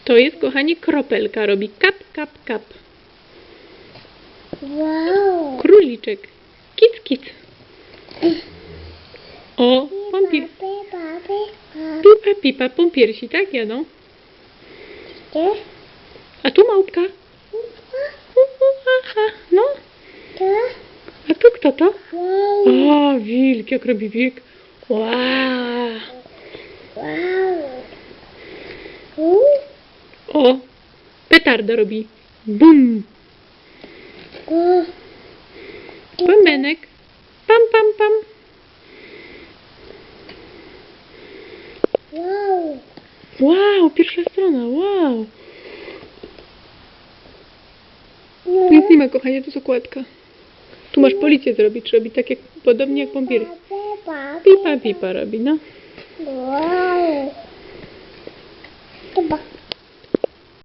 To jest, kochanie, kropelka. Robi kap, kap, kap. Wow. Króliczek. Kic, kic. O, pompier... Pipa, pipa, pompiersi, tak jadą. A tu małpka. Aha, no. A tu kto to? O, wilk, jak robi wilk. Wow. O, petarda robi. Bum. Bębenek. Pam, pam, pam. Wow, pierwsza strona, wow. Nic nie ma, kochanie, to jest okładka. Tu masz policję zrobić, robi tak jak, podobnie jak pompier. Pipa, pipa robi, no. Wow.